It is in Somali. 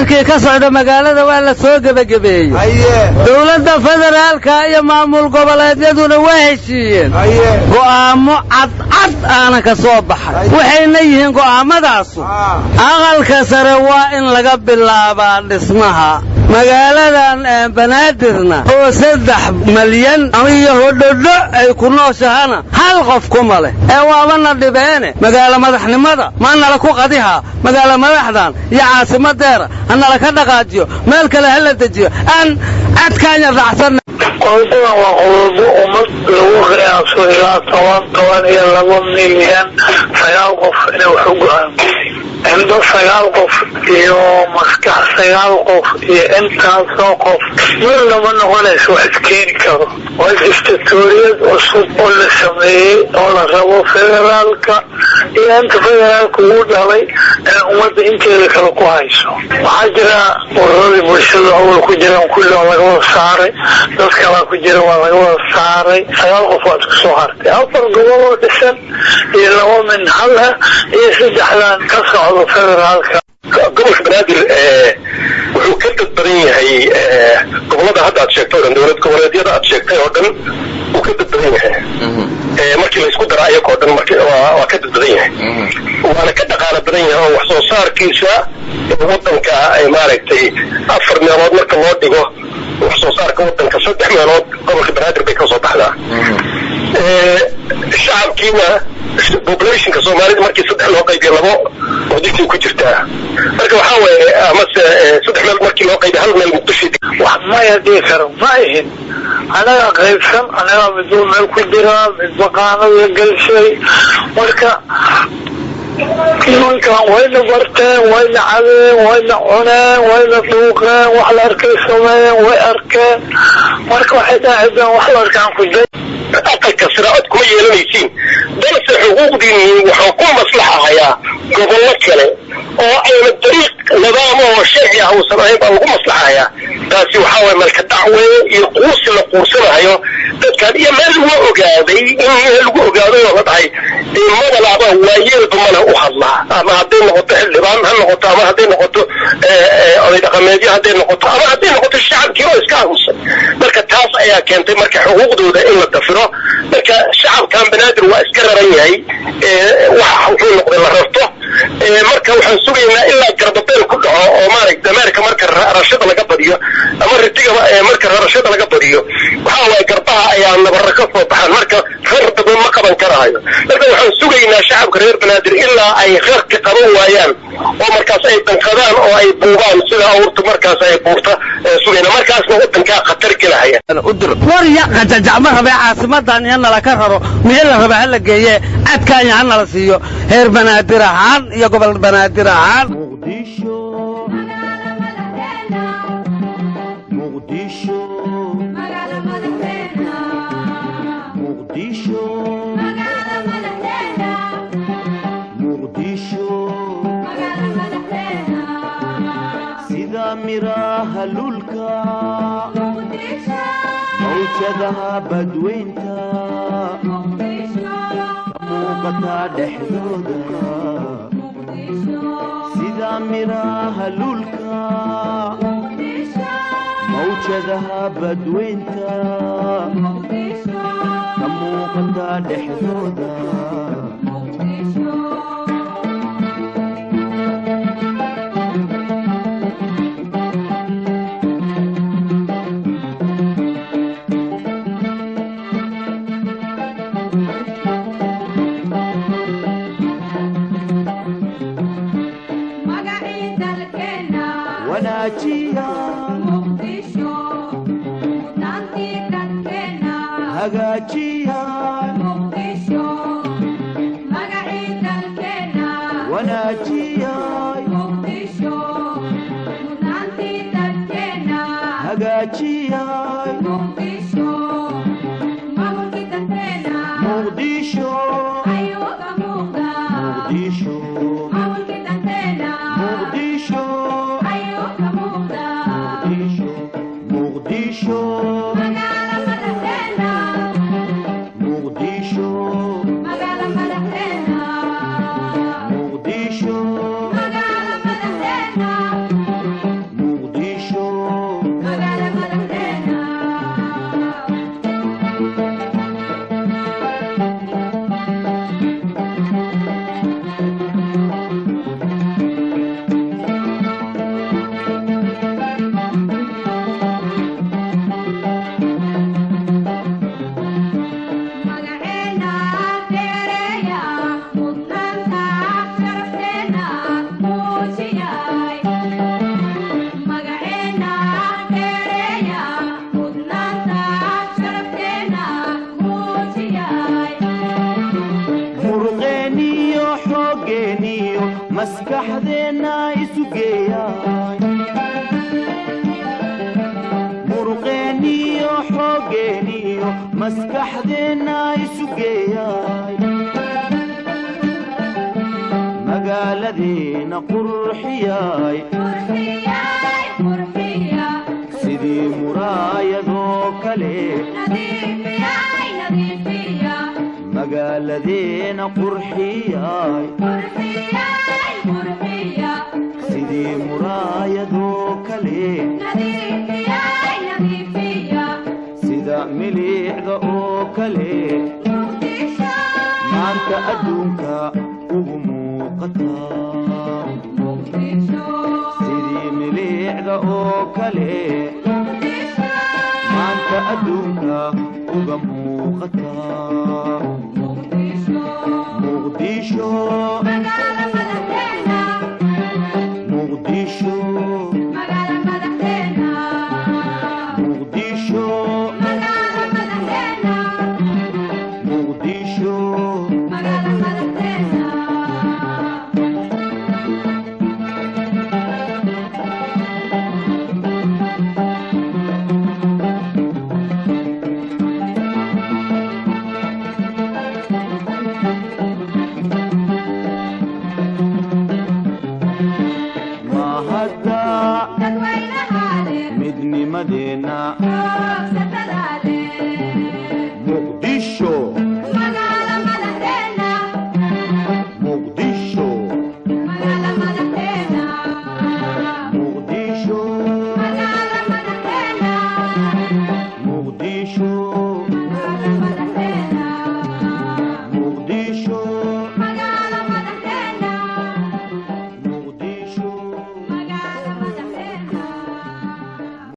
shirkii ka socda magaalada waa la soo gabagabeeyey dawladda federaalka iyo maamul goboleedyaduna waa heshiiyeen go'aamo cad aana ka soo baxay waxayna yihiin go'aamadaasu aqalka sare waa in laga bilaabaa dhismaha magaaladan banaadirna oo 3 malyan iyo hodhodho ay ku nooshahana hal qof kuma leh waabana dhibeene magaala madaxnimada ma nala ku qadiha magaala madaxdan iyo caasimadeera anala ka dhaqaajiyo meel kale hal la dejiyo aan adkaanya raacsan qodobada waa qodobo ummad lagu qiyaaso ilaa 12 milyan 9 qof inay wax u go'aamiyeen inta 9 qof iyo maskax 9 qof iyo intaasoo qof marna ma noqonayso wax keeni karo waa istaatooriyad cusub oo la sameeyey oo la rabo federaalka iyo inta federaalka ugu dhalay in ummadda inteeda kale ku hayso waxaa jira ururada bulshada awal ku jiraan kulli oo laga wada saaray dadka la ku jira waa laga wada saaray 9 qof oo isku soo hartay 4 gobol oo dhisan iyo 2 min hal iyo 3 ka socdo federaalka gobolka banaadir wuxuu ka dadbadan yahay gobolada hadda aad sheegtay oo dawlad goboleedyada aad sheegtay oo dhan uu ka dadbadan yahay markii la isku daro ayagoo dhan markii waa ka dadbadan yahay waana ka dhaqaale badan yahay oo wax soo saarkiisa wadanka ay maaragtay 4 meelood marka loo dhigo wax soo saarka wadanka 3 meelood gobolka banaadir bay ka soo baxdaa shacabkiina populationka Soomaalida markii 3 loo qaybiyo 2 wadajir ku jirtaa marka waxa weeye ama 3 meel markii loo qaybiyo 1 meel muqdisho wax ma yadii karo ma ahin anaga qaybsan anaga miduu meel ku jira mid baqaanada galshay marka nimankan wayna barteen wayna cadeen wayna cuneen wayna dhuuqeen wax la arkay sameeyeen way arkeen marka waxay dhaaceen wax la arkaan ku jira aqalka siraad kuma yeelanaysiin balse xuquuqdiin waxaa ku maslaxayaa gobollo kale oo ayna dariiq nidaam oo sharci ah oo sameeyay baa lagu maslaxayaa taasi waxa way marka dacwo iyo quusi la quusanayo dadkan iyo meel lagu ogaaday in lagu ogaado oo dhahay madalaba waayeel bamana u hadlaa ama hadday noqoto xildhibaan ha noqoto ama hadday noqoto oday dhaqameedyo hadday noqoto ama hadday noqoto shacabkii oo iska aamusan marka taas ayaa keentay marka xuquuqdooda in la dafiro marka shacabkan banaadir waa iska raran yahay waxa wuxuu noqday la rarto marka waxaan sugaynaa ilaa garbadeel ku dhaco oo maaragtay Ameerika marka rashada laga badiyo ama ritiga marka rashada laga badiyo waxa way garbaha ayaa nabar ka soo baxan marka rarda ma qaban karaayo marka waxaan sugaynaa shacabka reer banaadir ilaa ay kharka qaban waayaan oo markaas ay danqadaan oo ay buugaan sida awrta markaas ay buurta sugayna markaasna wadanka khatar galaya war ya qajajama raba caasimadan in la ka raro meel la raba la geeye adkaan yahan la siiyo heer banaadir ahaan iyo gobol banaadir ahaan muqdisho magaalada madaxdeena muqdisho magaalada madaxdeena muqdisho magaalada madaxdeena sida miraha lulka muqdisho mawjadaha badweynta muqdisho muuqata dhexdooda muqdisho sida miraha lulka muqdisho mawjadaha badweynta muqdisho muuqata dhexdooda muqdisho wanaajiya muqdisho mudnaantii dadkeena hagaajiya muqdisho magacii dalkeena wanaajiya muqdisho mudnaantii dadkeena hagaajiya muqdisho maamulkii dadkeena muqdisho ayuu ka muuqdaa muqdisho maamulkii dadkeena muqdisho muqdisho magaalada madaxdeena muqdisho magaalada madaxdeena muqdisho magaalada madaxdeena maskaxdeenna isu geeyay magaaladiina qurxiyay sidii muraayadoo kale magaaladiina qurxiyay sidii muraayadoo kale sida miliicda oo kale maanta adduunka ugu muuqataa sidii miliicda oo kale maanta adduunka uga muuqataa muqdisho muqdisho muqdisho muqdisho midnimadeena muqdisho muqdisho muqdisho muqdisho